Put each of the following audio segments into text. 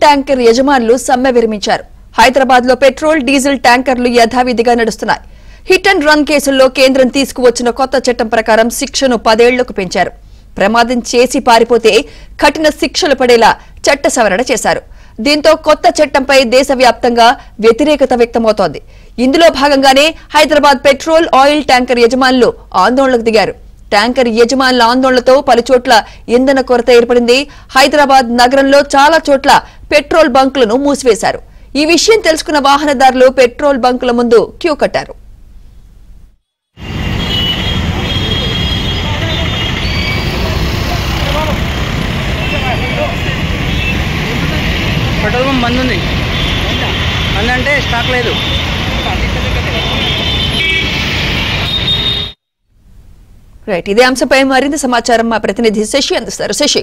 Tanker యజమానులు సమ్మె విరమించారు. హైదరాబాద్ లో పెట్రోల్ డీజిల్ ట్యాంకర్లు యథావిధిగా నడుస్తున్నాయి. హిట్ అండ్ రన్ కేసుల్లో కేంద్రం తీసుకువచ్చిన కొత్త చట్టం ప్రకారం శిక్షను 10 ఏళ్లకు పెంచారు. ప్రమాదం చేసి పారిపోతే కఠిన శిక్షలు పడేలా చట్ట సవరణ చేశారు. దీంతో కొత్త చట్టంపై దేశవ్యాప్తంగా వ్యతిరేకత వ్యక్తమవుతోంది. ఇందులో భాగంగానే హైదరాబాద్ పెట్రోల్ ఆయిల్ ట్యాంకర్ యజమానులు ఆందోళనకు దిగారు. ట్యాంకర్ యజమానుల ఆందోళనతో పలుచోట్ల ఇంధన కొరత ఏర్పడింది. హైదరాబాద్ నగరంలో చాలా చోట్ల పెట్రోల్ బంకులను మూసివేశారు. ఈ విషయం తెలుసుకున్న వాహనదారులు పెట్రోల్ బంకుల ముందు క్యూ కట్టారు. పెట్రోల్ పంప్ బంద్ ఉంది. బంద్ అంటే స్టాక్ లేదు. రైట్, ఇదే అంశంపై మరింత సమాచారం మా ప్రతినిధి శశి అందిస్తారు. శశి,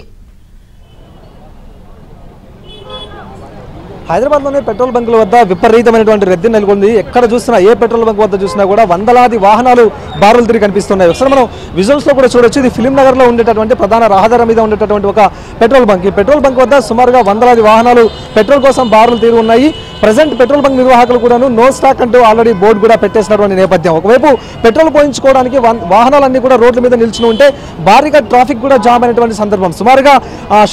హైదరాబాద్లోని పెట్రోల్ బంకుల వద్ద విపరీతమైనటువంటి రద్దీ నెలకొంది. ఎక్కడ చూసినా, ఏ పెట్రోల్ బంక్ వద్ద చూసినా కూడా వందలాది వాహనాలు బారులు తిరిగి కనిపిస్తున్నాయి. ఒకసారి మనం విజువల్స్లో కూడా చూడొచ్చు. ఇది ఫిలిం నగర్లో ఉండేటటువంటి ప్రధాన రహదారి మీద ఉండేటటువంటి ఒక పెట్రోల్ బంక్. ఈ పెట్రోల్ బంక్ వద్ద సుమారుగా వందలాది వాహనాలు పెట్రోల్ కోసం బారులు తిరిగి ఉన్నాయి. ప్రజెంట్ పెట్రోల్ బంక్ నిర్వాహకులు కూడాను నో స్టాక్ అంటూ ఆల్రెడీ బోర్డు కూడా పెట్టేసినటువంటి నేపథ్యం. ఒకవైపు పెట్రోల్ పోయించుకోవడానికి వాహనాలన్నీ కూడా రోడ్ల మీద నిలిచి ఉంటే భారీగా ట్రాఫిక్ కూడా జామ్ అయినటువంటి సందర్భం. సుమారుగా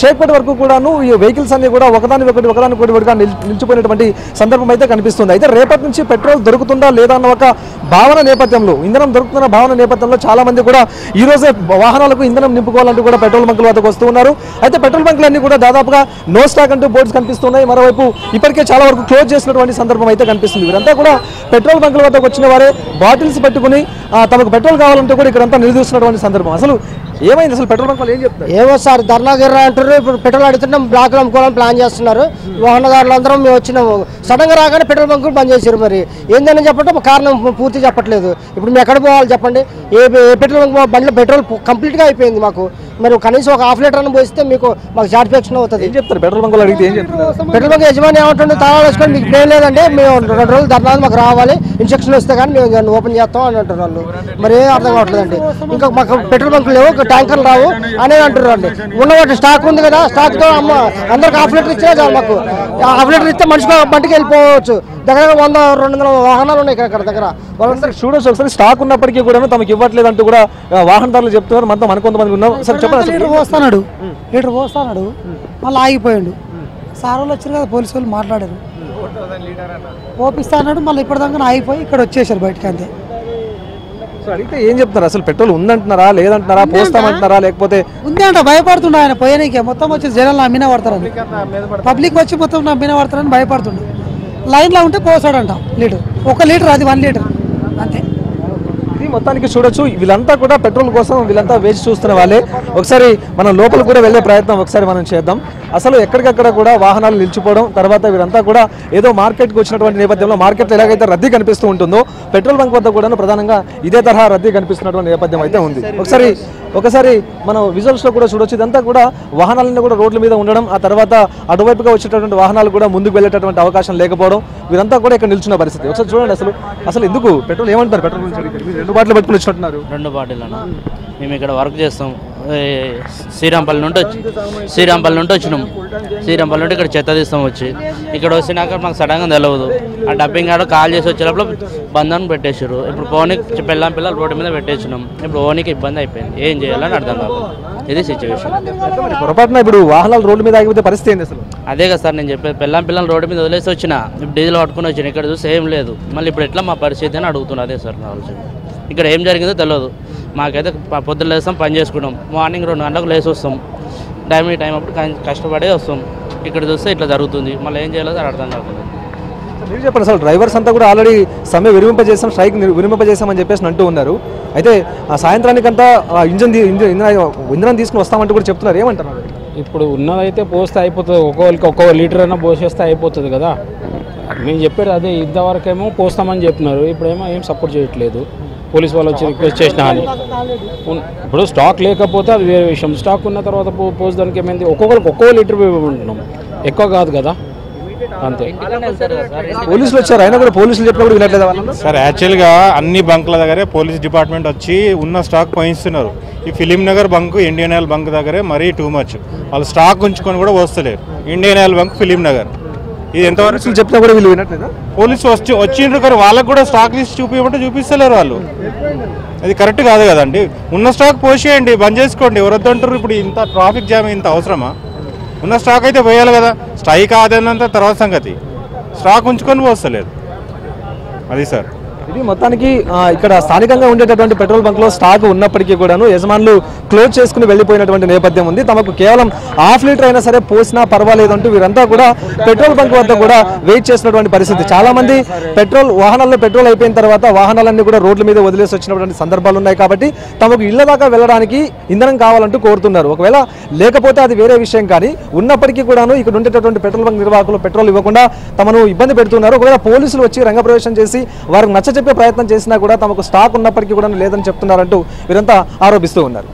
షేక్పేట వరకు కూడాను ఈ వెహికల్స్ అన్ని కూడా ఒకదానికొకటిగా నిలిచిపోయినటువంటి సందర్భం అయితే కనిపిస్తుంది. అయితే రేపటి నుంచి పెట్రోల్ దొరుకుతుందా లేదా అన్న ఒక భావన నేపథ్యంలో, ఇంధనం దొరుకుతున్న భావన నేపథ్యంలో చాలా మంది కూడా ఈ రోజే వాహనాలకు ఇంధనం నింపుకోవాలంటూ కూడా పెట్రోల్ బంకుల వద్దకు వస్తూ ఉన్నారు. అయితే పెట్రోల్ బంకులన్నీ కూడా దాదాపుగా నో స్టాక్ అంటూ బోర్డ్స్ కనిపిస్తున్నాయి. మరోవైపు ఇప్పటికే చాలా వరకు క్లోజ్ చేసినటువంటి సందర్భం అయితే కనిపిస్తుంది. వీరంతా కూడా పెట్రోల్ బంకుల వద్దకు వచ్చిన వారే బాటిల్స్ పెట్టుకుని తమకు పెట్రోల్ కావాలంటూ కూడా ఇక్కడంతా నిలదీస్తున్నటువంటి సందర్భం. అసలు ఏమైంది? అసలు పెట్రోల్ బంకులు ఏం చెప్తారు? ఏమో సార్, ధర్నాగిర్రా అంటారు. ఇప్పుడు పెట్రోల్ అడుగుతున్నాం, బ్లాక్లు అమ్ముకోవాలని ప్లాన్ చేస్తున్నారు. వాహనదారులు అందరం మేము వచ్చినాము. సడన్ గా రాగానే పెట్రోల్ బంకులు బంద్ చేశారు. మరి ఏందని చెప్పంటే కారణం పూర్తి చెప్పట్లేదు. ఇప్పుడు మేము ఎక్కడ పోవాలి చెప్పండి? ఏ పెట్రోల్ బంక్ బండిలో పెట్రోల్ కంప్లీట్ గా అయిపోయింది మాకు. మరి కనీసం ఒక ½ లీటర్ అని పోస్తే మాకు సాటిస్ఫాక్షన్ అవుతుంది. ఏం చెప్తారు పెట్రోల్ బంకులు అడిగితే? ఏం చెప్తారు? పెట్రోల్ బంక్ యజమాని ఏమంటుండే, తాళాలు వేసుకొని మీకు ప్లేన్ లేదండి, మేము 2 రోజులు ధర్నాలు మాకు రావాలి, ఇన్స్ట్రక్షన్ వస్తే కానీ మేము ఓపెన్ చేస్తాం అని అంటారు వాళ్ళు. మరి ఏం అర్థం కావట్లేదండి. ఇంకా మాకు పెట్రోల్ బంకులు లేవు, ట్యాంకర్లు రావు అనేది అంటారు అండి. ఉన్నవాటి స్టాక్ ఉంది కదా, స్టాక్ తో అందరికి ½ లీటర్ ఇచ్చినా చాలు. మాకు ½ లీటర్ ఇస్తే మనిషికి బండికి వెళ్ళిపోవచ్చు. దగ్గర 100-200 వాహనాలు ఉన్నాయి ఇక్కడ దగ్గర. వాళ్ళందరూ చూడొచ్చు. ఒకసారి స్టాక్ ఉన్నప్పటికీ కూడా తమకు ఇవ్వట్లేదు అంటూ కూడా వాహనదారులు చెప్తున్నారు. మనతో కొంతమంది ఉన్నాం. సరే చెప్పండి. లీటర్ పోస్తాడు మళ్ళీ ఆగిపోయాడు. సార్ వాళ్ళు వచ్చారు కదా, పోలీసు వాళ్ళు మాట్లాడారు, పోపిస్తా అన్నాడు. మళ్ళీ ఇప్పటిదాకా ఆగిపోయి ఇక్కడ వచ్చేసారు బయటకి, అంతే. అడిగితే ఏం చెప్తున్నారు? అసలు పెట్రోల్ ఉందంటున్నారా, లేదంటున్నారా, పోస్తామంటున్నారా, లేకపోతే ఉంది అంట? భయపడుతుండ ఆయన పోయానికి. మొత్తం వచ్చి జనాలు నమ్మిన పడతారని, పబ్లిక్ వచ్చి మొత్తం నమ్మిన పడతారని భయపడుతుండ. లైన్లో ఉంటే పోసాడంట లీటర్, 1 లీటర్, అది 1 లీటర్ అంతే. ఇది మొత్తానికి చూడొచ్చు. వీళ్ళంతా కూడా పెట్రోల్ కోసం వీళ్ళంతా వేచి చూస్తున్న వాళ్ళే. ఒకసారి మనం లోపల కూడా వెళ్ళే ప్రయత్నం ఒకసారి మనం చేద్దాం. అసలు ఎక్కడికక్కడ కూడా వాహనాలు నిలిచిపోవడం, తర్వాత వీరంతా కూడా ఏదో మార్కెట్కి వచ్చినటువంటి నేపథ్యంలో మార్కెట్లో ఎలాగైతే రద్దీ కనిపిస్తూ ఉంటుందో పెట్రోల్ బంక్ వద్ద కూడా ప్రధానంగా ఇదే తరహా రద్దీ కనిపిస్తున్నటువంటి నేపథ్యం అయితే ఉంది. ఒకసారి మనం విజువల్స్లో కూడా చూడొచ్చు. ఇదంతా కూడా వాహనాలన్నీ కూడా రోడ్ల మీద ఉండడం, ఆ తర్వాత అటువైపుగా వచ్చేటటువంటి వాహనాలు కూడా ముందుకు వెళ్ళేటటువంటి అవకాశం లేకపోవడం, వీరంతా కూడా ఇక్కడ నిల్చున్న పరిస్థితి. ఒకసారి చూడండి. అసలు ఎందుకు పెట్రోల్ ఏమంటారు? పెట్రోల్ గురించి 2 బాటిల్ పెట్టుకుని వచ్చినట్టున్నారు. 2 బాటిల్ అన్న. మేము ఇక్కడ వర్క్ చేస్తాం. శ్రీరాంపల్లి నుండి వచ్చినాం. శ్రీరాంపల్లి నుండి ఇక్కడ చెత్త తీస్తాం. వచ్చి ఇక్కడ వచ్చినాక మాకు సడన్గా తెలియదు. ఆ డబ్బింగ్ కాడ కాల్ చేసి వచ్చేటప్పుడు బంధం పెట్టేసారు. ఇప్పుడు పోనీకి పిల్లలు రోడ్డు మీద పెట్టేసినాం. ఇప్పుడు ఓనికి ఇబ్బంది అయిపోయింది. ఏం చేయాలని అర్థం కాదు. ఇది సిచ్యువేషన్. పొరపాటున ఇప్పుడు వాహనాలు రోడ్డు మీద ఆగిపోతే పరిస్థితి ఏంది అసలు? అదే కదా సార్ నేను చెప్పేది. పిల్లలు రోడ్డు మీద వదిలేసి వచ్చిన, ఇప్పుడు డీజిల్ పట్టుకుని వచ్చిన, ఇక్కడ చూసి ఏం లేదు. మళ్ళీ ఇప్పుడు ఎట్లా మా పరిస్థితి అని అడుగుతున్నా. అదే సార్ నా ఆలోచన. ఇక్కడ ఏం జరిగిందో తెలియదు మాకైతే. పొద్దున్న లేస్తాం, పని చేసుకుంటాం. మార్నింగ్ 2 గంటలకు లేసి వస్తాం. టైం అప్పుడు కష్టపడే వస్తాం. ఇక్కడ చూస్తే ఇట్లా జరుగుతుంది. మళ్ళీ ఏం చేయాలో అది అర్థం కాకుండా. మీరు చెప్పండి. అసలు డ్రైవర్స్ అంతా కూడా ఆల్రెడీ సమ్మె విరమింపజేసాం, స్ట్రైక్ విరమింపజేసామని చెప్పేసి అంటూ ఉన్నారు. అయితే ఆ సాయంత్రానికంతా ఇంధనం తీసుకుని వస్తామంటూ కూడా చెప్తున్నారు. ఏమంటారు? ఇప్పుడు ఉన్నదైతే పోస్తే అయిపోతుంది. ఒక్కో లీటర్ అయినా పోసేస్తే అయిపోతుంది కదా. మేము చెప్పారు అదే. ఇంతవరకేమో పోస్తామని చెప్పినారు, ఇప్పుడేమో ఏం సపోర్ట్ చేయట్లేదు. పోలీస్ వాళ్ళు వచ్చి రిక్వెస్ట్ చేసినా అని. ఇప్పుడు స్టాక్ లేకపోతే అది వేరే విషయం. స్టాక్ ఉన్న తర్వాత పోసడానికి ఏమైంది? ఒక్కో లీటర్ ఉంటున్నాం, ఎక్కువ కాదు కదా, అంతే. పోలీసులు వచ్చారు, అయినా కూడా పోలీసులు చెప్పినప్పుడు వినట్లేదు సార్. యాక్చువల్గా అన్ని బంకుల దగ్గరే పోలీస్ డిపార్ట్మెంట్ వచ్చి ఉన్న స్టాక్ పోయిస్తున్నారు. ఈ Film Nagar bunk, Indian oil bunk దగ్గరే మరీ టూ మచ్. వాళ్ళు స్టాక్ ఉంచుకొని కూడా వస్తలేరు. Indian oil bunk Film Nagar. ఇది ఎంతవరకు చెప్పినా కూడా వీళ్ళు వినట్లేదా? పోలీసు వచ్చిండ్రు కానీ వాళ్ళకు కూడా స్టాక్ లిస్ట్ చూపించమంటే చూపిస్తలేరు వాళ్ళు. అది కరెక్ట్ కాదు కదండి. ఉన్న స్టాక్ పోసేయండి, బంద్ చేసుకోండి. ఎవరొద్దు అంటారు? ఇప్పుడు ఇంత ట్రాఫిక్ జామ్ ఇంత అవసరమా? ఉన్న స్టాక్ అయితే పోయాలి కదా. స్ట్రైక్ ఆదేనంత తర్వాత సంగతి, స్టాక్ ఉంచుకొని పోస్తలేదు అది సార్. ఇది మొత్తానికి ఇక్కడ స్థానికంగా ఉండేటటువంటి పెట్రోల్ బంక్ లో స్టాక్ ఉన్నప్పటికీ కూడాను యజమానులు క్లోజ్ చేసుకుని వెళ్లిపోయినటువంటి నేపథ్యం ఉంది. తమకు కేవలం ½ లీటర్ అయినా సరే పోసినా పర్వాలేదు అంటూ వీరంతా కూడా పెట్రోల్ బంక్ వద్ద కూడా వెయిట్ చేసినటువంటి పరిస్థితి. చాలా మంది వాహనాల్లో పెట్రోల్ అయిపోయిన తర్వాత వాహనాలన్నీ కూడా రోడ్ల మీద వదిలేసి వచ్చినటువంటి సందర్భాలు ఉన్నాయి. కాబట్టి తమకు ఇళ్ల దాకా వెళ్ళడానికి ఇంధనం కావాలంటూ కోరుతున్నారు. ఒకవేళ లేకపోతే అది వేరే విషయం, కానీ ఉన్నప్పటికీ కూడాను ఇక్కడ ఉండేటటువంటి పెట్రోల్ బంక్ నిర్వాహకులు పెట్రోల్ ఇవ్వకుండా తమను ఇబ్బంది పెడుతున్నారు. ఒకవేళ పోలీసులు వచ్చి రంగప్రవేశం చేసి వారికి చెప్పే ప్రయత్నం చేసినా కూడా తమకు స్టాక్ ఉన్నప్పటికీ కూడా లేదని చెప్తున్నారంటూ వీరంతా ఆరోపిస్తూ ఉన్నారు.